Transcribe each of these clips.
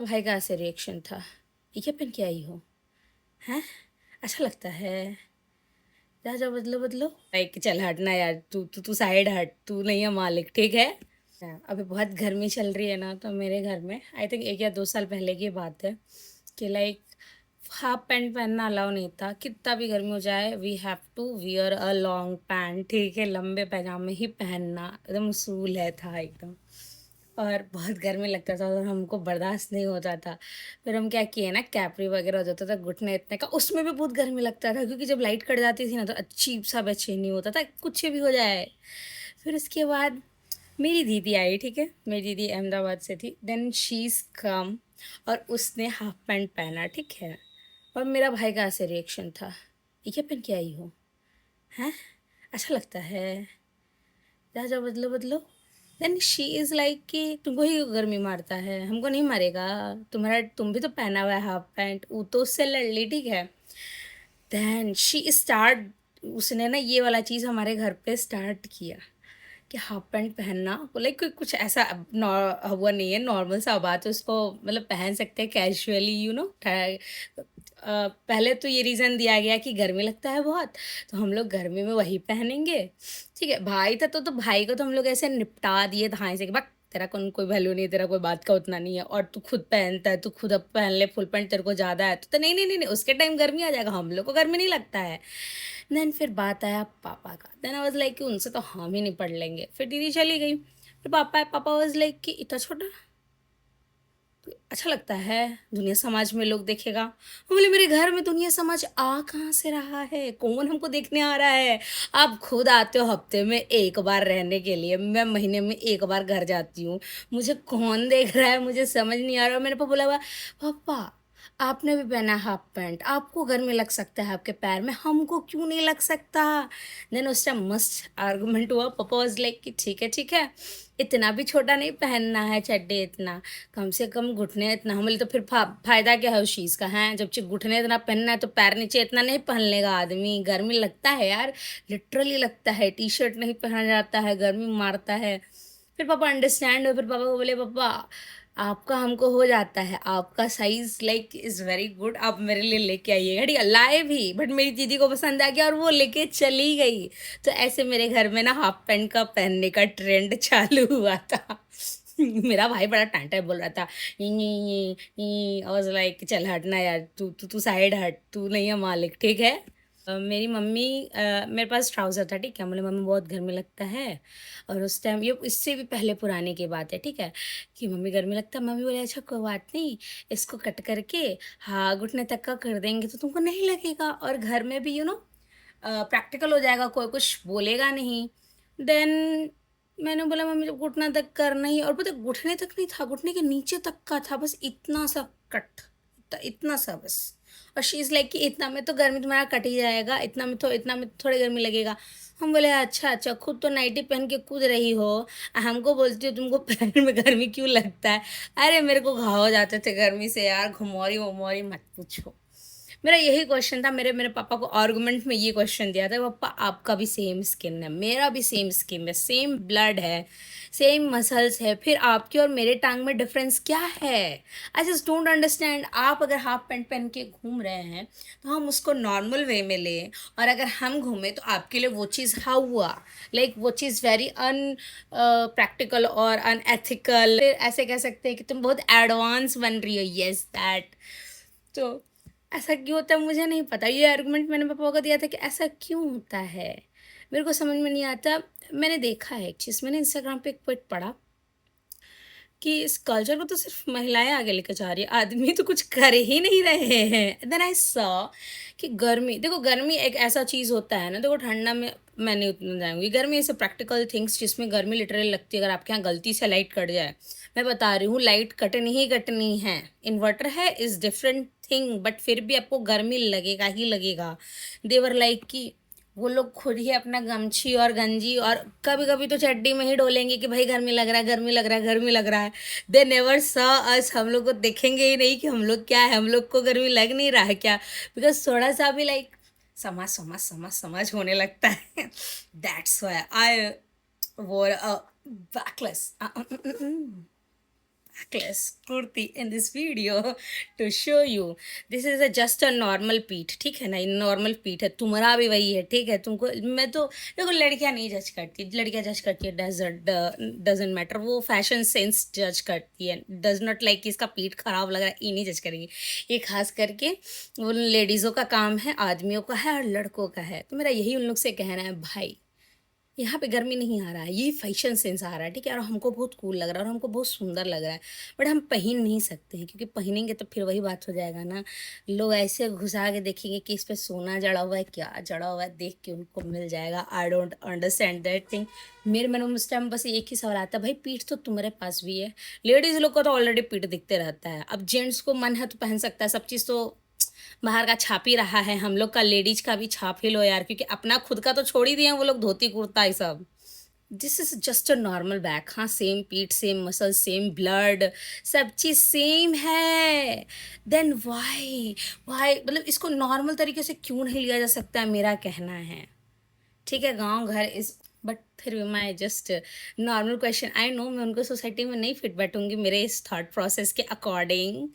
भाई का ऐसे रिएक्शन था। ये क्या पहन के आई हो? हैं? अच्छा लगता है। जा जा, बदलो बदलो। लाइक चल हटना यार, तू साइड हट, तू नहीं है मालिक, ठीक है। अभी बहुत गर्मी चल रही है ना, तो मेरे घर में आई थिंक 1 या 2 साल पहले की बात है कि लाइक हाफ पैंट पहनना अलाउ नहीं था। कितना भी गर्मी हो जाए, we have to wear a long pant, ठीक है, लंबे पैजामे ही पहनना एकदम उसूल है था एकदम। और बहुत गर्मी लगता था और हमको बर्दाश्त नहीं होता था। फिर हम क्या किए ना, कैपरी वगैरह हो जाता था घुटने इतने का, उसमें भी बहुत गर्मी लगता था क्योंकि जब लाइट कट जाती थी ना तो अजीब सा बेचैनी होता था, कुछ भी हो जाए। फिर उसके बाद मेरी दीदी आई, ठीक है, मेरी दीदी अहमदाबाद से थी, देन शी इज़ कम और उसने हाफ पैंट पहना, ठीक है। और मेरा भाई का ऐसे रिएक्शन था, ये क्या पहन के आई हो? हैं? अच्छा लगता है। जा जा, बदलो बदलो। देन शी इज़ लाइक कि तुमको ही गर्मी मारता है, हमको नहीं मारेगा। तुम भी तो पहना हुआ है हाफ पैंट, वो तो उससे लड़ ली, ठीक है। देन शी स्टार्ट, उसने ना ये वाला चीज़ हमारे घर पे स्टार्ट किया कि हाफ पैंट पहनना, बोले कोई कुछ ऐसा हुआ नहीं है, नॉर्मल सा बात है, उसको मतलब पहन सकते हैं कैजुअली, पहले तो ये रीज़न दिया गया कि गर्मी लगता है बहुत, तो हम लोग गर्मी में वही पहनेंगे, ठीक है। भाई था तो भाई को तो हम लोग ऐसे निपटा दिए धाए से कि बस तेरा कोई वैल्यू नहीं है, तेरा कोई बात का उतना नहीं है, और तू खुद पहनता है, तू खुद अब पहन ले फुल पैंट, तेरे को ज़्यादा है तो नहीं नहीं नहीं नहीं, उसके टाइम गर्मी आ जाएगा, हम लोग को गर्मी नहीं लगता है। देन फिर बात आया पापा का, देन आई वाज लाइक कि उनसे तो हम ही नहीं पढ़ लेंगे, फिर दीदी चली गई, फिर पापा वाज लाइक कि इतना छोटा तो अच्छा लगता है, दुनिया समाज में लोग देखेगा। हम बोले मेरे घर में दुनिया समाज आ कहाँ से रहा है, कौन हमको देखने आ रहा है? आप खुद आते हो हफ्ते में एक बार रहने के लिए, मैं महीने में एक बार घर जाती हूँ, मुझे कौन देख रहा है, मुझे समझ नहीं आ रहा। मेरे पापा बोला हुआ, पापा आपने भी पहना हाफ पैंट, आपको गर्मी लग सकता है आपके पैर में, हमको क्यों नहीं लग सकता? देन उस टाइम मस्त आर्गूमेंट हुआ, पापा वाज लाइक कि ठीक है, इतना भी छोटा नहीं पहनना है चड्डी, इतना कम से कम घुटने इतना। हम बोले तो फिर फायदा क्या है उस चीज़ का, है जब घुटने इतना पहनना है तो पैर नीचे इतना नहीं पहन लेगा आदमी, गर्मी लगता है यार, लिटरली लगता है, टी शर्ट नहीं पहना जाता है, गर्मी मारता है। फिर पापा अंडरस्टैंड हो, फिर पापा को बोले पापा आपका हमको हो जाता है, आपका size like is very good, आप मेरे लिए लेके आइएगा, ठीक है। लाए भी, बट मेरी दीदी को पसंद आ गया और वो लेके चली गई। तो ऐसे मेरे घर में ना हाफ पैंट का पहनने का ट्रेंड चालू हुआ था। मेरा भाई बड़ा टांटा बोल रहा था, आई वाज लाइक चल हटना यार, तू साइड हट, तू नहीं है मालिक, ठीक है। मेरी मम्मी, मेरे पास ट्राउज़र था, ठीक है, बोले मम्मी बहुत गर्मी लगता है। और उस टाइम ये इससे भी पहले पुराने की बात है, ठीक है, कि मम्मी गर्मी लगता है, मम्मी बोले अच्छा कोई बात नहीं, इसको कट करके हाँ घुटने तक का कर देंगे तो तुमको नहीं लगेगा, और घर में भी प्रैक्टिकल हो जाएगा, कोई कुछ बोलेगा नहीं। देन मैंने बोला मम्मी जब घुटना तक करना ही, और पता है, घुटने तक नहीं था, घुटने के नीचे तक का था, बस इतना सा कट, इतना सा बस। और शी इज़ लाइक कि इतना में तो गर्मी तुम्हारा कट ही जाएगा, इतना में थोड़ी गर्मी लगेगा। हम बोले अच्छा अच्छा, खुद तो नाइटी पहन के कूद रही हो, हमको बोलती हो तुमको पैर में गर्मी क्यों लगता है? अरे मेरे को घाव हो जाते थे गर्मी से यार, घुमौरी वमौरी मत पूछो। मेरा यही क्वेश्चन था, मेरे मेरे पापा को आर्गुमेंट में ये क्वेश्चन दिया था, पापा आपका भी सेम स्किन है, मेरा भी सेम स्किन है, सेम ब्लड है, सेम मसल्स है, फिर आपकी और मेरे टांग में डिफरेंस क्या है? I just don't understand. आप अगर हाफ पैंट पहन के घूम रहे हैं तो हम उसको नॉर्मल वे में लें, और अगर हम घूमें तो आपके लिए वो चीज़ हाउ हुआ, लाइक वो चीज़ वेरी अन प्रैक्टिकल और अनएथिकल, ऐसे कह सकते हैं कि तुम बहुत एडवांस बन रही हो, येस दैट। तो ऐसा क्यों होता है मुझे नहीं पता, ये आर्गुमेंट मैंने पापा को दिया था कि ऐसा क्यों होता है, मेरे को समझ में नहीं आता। मैंने देखा है एक चीज़, मैंने इंस्टाग्राम पे एक पोस्ट पढ़ा कि इस कल्चर को तो सिर्फ महिलाएं आगे लेकर जा रही है, आदमी तो कुछ कर ही नहीं रहे हैं। देन आई सॉ कि गर्मी, देखो गर्मी एक ऐसा चीज़ होता है ना, देखो ठंडा में मैं नहीं उतना जाऊँगी, गर्मी ऐसे प्रैक्टिकल थिंग्स जिसमें गर्मी लिटरली लगती है, अगर आपके यहाँ गलती से लाइट कट जाए, मैं बता रही हूँ लाइट कटनी ही कटनी है, इन्वर्टर है इज़ डिफरेंट थिंग, बट फिर भी आपको गर्मी लगेगा ही लगेगा। देवर लाइक कि वो लोग खुद ही अपना गमछी और गंजी और कभी कभी तो चड्डी में ही डोलेंगे कि भाई गर्मी लग रहा है, गर्मी लग रहा है, गर्मी लग रहा है। दे नेवर सा अस, हम लोग को देखेंगे ही नहीं कि हम लोग क्या है, हम लोग को गर्मी लग नहीं रहा है क्या, बिकॉज थोड़ा सा भी लाइक समझ समझ समझ समझ होने लगता है। दैट्स व्हाई आई वोर अ backless. backless kurti in this video to show you. This is a just a normal पीठ, ठीक है ना, नॉर्मल पीठ है, तुम्हारा भी वही है, ठीक है। तुमको मैं तो देखो, लड़कियां नहीं जज करती, लड़कियां जज करती है डजेंट मैटर, वो फैशन सेंस जज करती है, डज नॉट लाइक कि इसका पीठ खराब लग रहा है, ये नहीं जज करेगी। ये खास करके वो लेडीज़ों का काम है, आदमियों का है और लड़कों का है। तो मेरा यही उन लोग से कहना है, भाई यहाँ पे गर्मी नहीं आ रहा है, ये फैशन सेंस आ रहा है, ठीक है, और हमको बहुत कूल लग रहा है और हमको बहुत सुंदर लग रहा है, बट हम पहन नहीं सकते हैं, क्योंकि पहनेंगे तो फिर वही बात हो जाएगा ना, लोग ऐसे घुसा के देखेंगे कि इस पे सोना जड़ा हुआ है, क्या जड़ा हुआ है, देख के उनको मिल जाएगा। I don't understand that thing. मेरे मन में उस टाइम बस एक ही सवाल आता है, भाई पीठ तो तुम्हारे पास भी है, लेडीज़ लोग को तो ऑलरेडी पीठ दिखते रहता है, अब जेंट्स को मन है तो पहन सकता है, सब चीज़ तो बाहर का छाप ही रहा है, हम लोग का लेडीज का भी छाप ही लो यार, क्योंकि अपना खुद का तो छोड़ ही दिए वो लोग, धोती कुर्ता ये सब। This is just a normal back, हाँ सेम पीठ, सेम मसल, सेम ब्लड, सब चीज़ सेम है। देन वाई वाई मतलब इसको नॉर्मल तरीके से क्यों नहीं लिया जा सकता है, मेरा कहना है। ठीक है, गांव घर इस, बट फिर भी मैं just normal question, I know मैं उनको सोसाइटी में नहीं फिट बैठूंगी मेरे इस थॉट प्रोसेस के अकॉर्डिंग,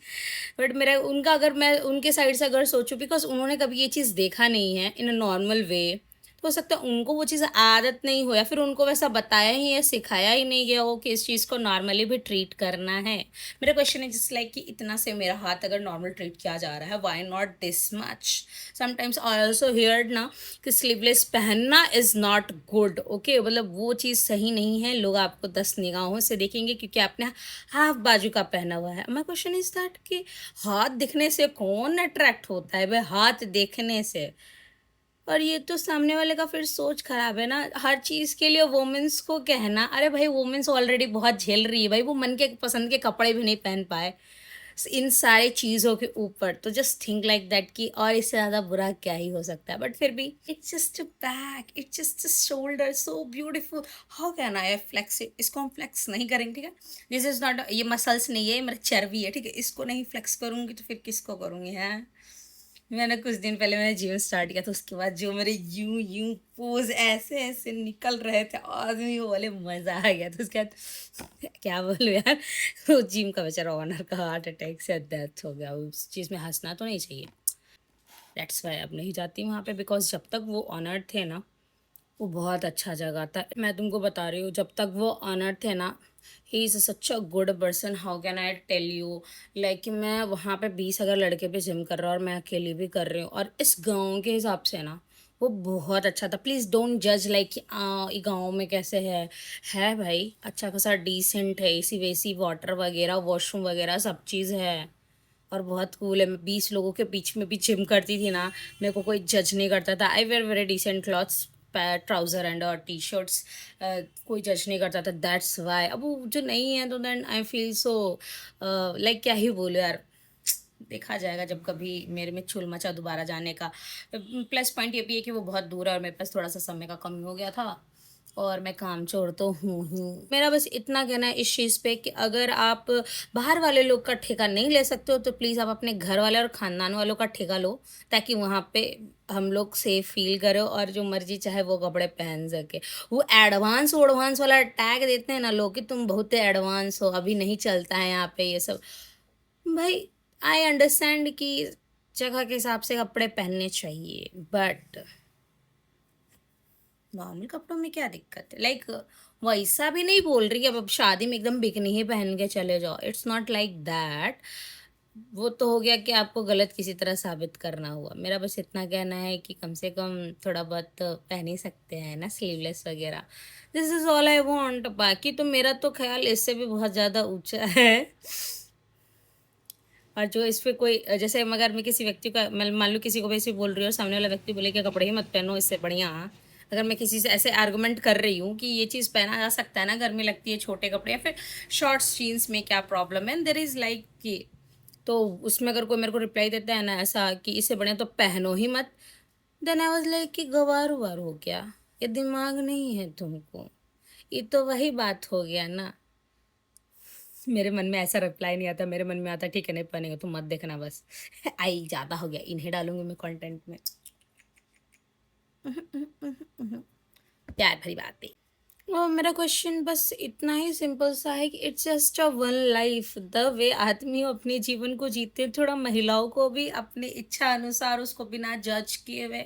बट मेरा उनका, अगर मैं उनके साइड से अगर सोचूं, बिकॉज उन्होंने कभी ये चीज़ देखा नहीं है इन अ नॉर्मल वे, तो हो सकता है उनको वो चीज़ आदत नहीं हो, या फिर उनको वैसा बताया ही या सिखाया ही नहीं गया हो कि इस चीज़ को नॉर्मली भी ट्रीट करना है। मेरा क्वेश्चन है जस्ट लाइक कि इतना से मेरा हाथ अगर नॉर्मल ट्रीट किया जा रहा है, why not this much. Sometimes I also heard ना कि स्लीवलेस पहनना इज़ नॉट गुड, ओके, मतलब वो चीज़ सही नहीं है, लोग आपको 10 निगाहों से देखेंगे क्योंकि आपने हाफ बाजू का पहना हुआ है। माई क्वेश्चन इज दैट कि हाथ दिखने से कौन अट्रैक्ट होता है भाई, हाथ देखने से। और ये तो सामने वाले का फिर सोच खराब है ना, हर चीज़ के लिए वुमेन्स को कहना, अरे भाई वुमेन्स ऑलरेडी बहुत झेल रही है भाई, वो मन के पसंद के कपड़े भी नहीं पहन पाए इन सारी चीज़ों के ऊपर, तो जस्ट थिंक लाइक दैट कि और इससे ज़्यादा बुरा क्या ही हो सकता है। बट फिर भी it's just a back, it's just a shoulder, so beautiful, how can I flex it, इसको हम फ्लेक्स नहीं करेंगे, ठीक है। दिस इज़ नॉट, ये मसल्स नहीं है, ये मेरा चर्बी है, ठीक है, इसको नहीं फ्लेक्स करूँगी तो फिर किसको करूँगी, हैं। मैंने कुछ दिन पहले मैंने जिम स्टार्ट किया, तो उसके बाद जो मेरे यूं यूं पोज ऐसे ऐसे निकल रहे थे आदमी, वो वाले मज़ा आ गया। तो उसके बाद क्या बोलूँ यार, वो जिम का बेचारा ऑनर का हार्ट अटैक से डेथ हो गया, उस चीज़ में हंसना तो नहीं चाहिए। दैट्स वाई अब नहीं जाती वहाँ पे, बिकॉज जब तक वो ऑनर थे ना, वो बहुत अच्छा जगह था, मैं तुमको बता रही हूँ, जब तक वो ऑनर थे ना, he is such a good person, how can I tell you. Like मैं वहाँ पे 20 अगर लड़के पे जिम कर रहा हूँ और मैं अकेली भी कर रही हूँ, और इस गांव के हिसाब से ना वो बहुत अच्छा था। प्लीज़ डोंट जज लाइक कि ये गाँव में कैसे है भाई अच्छा खासा डिसेंट है, एसी वेसी वाटर वगैरह वॉशरूम वगैरह सब चीज़ है, और बहुत कूल है। मैं 20 लोगों के बीच में भी जिम करती थी ना, मेरे को कोई जज नहीं करता था। I wear very decent clothes, trouser and और टी शर्ट्स, कोई जज नहीं करता था। दैट्स वाई अब वो जो नहीं है, तो then I feel so like, क्या ही बोलो यार, देखा जाएगा जब कभी मेरे में चुल मचा दोबारा जाने का। प्लस पॉइंट ये भी है कि वो बहुत दूर है और मेरे पास थोड़ा सा समय का कमी हो गया था, और मैं कामचोर तो हूँ। मेरा बस इतना कहना है इस चीज़ पे कि अगर आप बाहर वाले लोग का ठेका नहीं ले सकते हो, तो प्लीज़ आप अपने घर वाले और ख़ानदान वालों का ठेका लो, ताकि वहाँ पे हम लोग सेफ फील करें और जो मर्जी चाहे वो कपड़े पहन सके। वो एडवांस एडवांस वाला टैग देते हैं ना लोग कि तुम बहुत एडवांस हो, अभी नहीं चलता है यहाँ पे ये सब। भाई आई अंडरस्टैंड कि जगह के हिसाब से कपड़े पहनने चाहिए, बट नॉर्मल कपड़ों में क्या दिक्कत है, लाइक वैसा भी नहीं बोल रही कि अब शादी में एकदम बिकनी ही पहन के चले जाओ, इट्स नॉट लाइक दैट। वो तो हो गया कि आपको गलत किसी तरह साबित करना हुआ। मेरा बस इतना कहना है कि कम से कम थोड़ा बहुत तो पहन ही सकते हैं ना, स्लीवलेस वगैरह। This is all I want. बाकी तो मेरा तो ख्याल इससे भी बहुत ज़्यादा ऊंचा है। और जो इस पे कोई जैसे अगर मैं किसी व्यक्ति का, मैं मान लो किसी को वैसे बोल रही हूँ और सामने वाला व्यक्ति बोले कि कपड़े ही मत पहनो, इससे बढ़िया अगर मैं किसी से ऐसे आर्गुमेंट कर रही हूँ कि ये चीज़ पहना जा सकता है ना, गर्मी लगती है छोटे कपड़े या फिर शॉर्ट्स जीन्स में क्या प्रॉब्लम है, देर इज़ लाइक कि, तो उसमें अगर कोई मेरे को रिप्लाई देता है ना ऐसा कि इससे बढ़िया तो पहनो ही मत, देन आई वाज लाइक कि गवार वार हो क्या, ये दिमाग नहीं है तुमको, ये तो वही बात हो गया ना। मेरे मन में ऐसा रिप्लाई नहीं आता, मेरे मन में आता ठीक है नहीं पहनेंगे तुम मत देखना बस। आई ज़्यादा हो गया, इन्हें डालूंगी मैं कंटेंट में। प्यार भरी बात है। मेरा क्वेश्चन बस इतना ही सिंपल सा है कि it's just a one life. The way आदमी अपने जीवन को जीते हैं, थोड़ा महिलाओं को भी अपनी इच्छा अनुसार उसको बिना जज किए हुए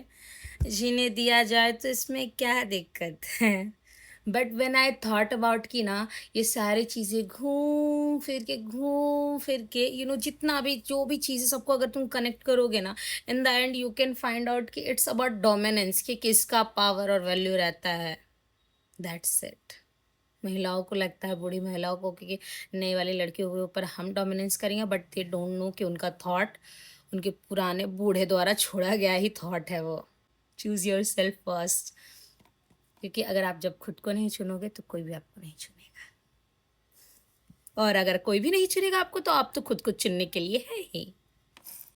जीने दिया जाए तो इसमें क्या दिक्कत है। But when I thought about कि ना ये सारी चीज़ें घूम फिर के जितना भी जो भी चीज़ें सबको अगर तुम कनेक्ट करोगे ना, in the end you can find out कि इट्स अबाउट डोमिनेंस, कि किसका पावर और वैल्यू रहता है। That's it. महिलाओं को लगता है, बूढ़ी महिलाओं को, कि नई वाली लड़कियों के ऊपर हम डोमिनेंस करेंगे, बट दे डोंट नो कि उनका थॉट उनके पुराने बूढ़े द्वारा छोड़ा गया ही थॉट है वो। चूज़ योर सेल्फ फर्स्ट, क्योंकि अगर आप जब खुद को नहीं चुनोगे तो कोई भी आपको नहीं चुनेगा, और अगर कोई भी नहीं चुनेगा आपको तो आप तो खुद को चुनने के लिए है ही।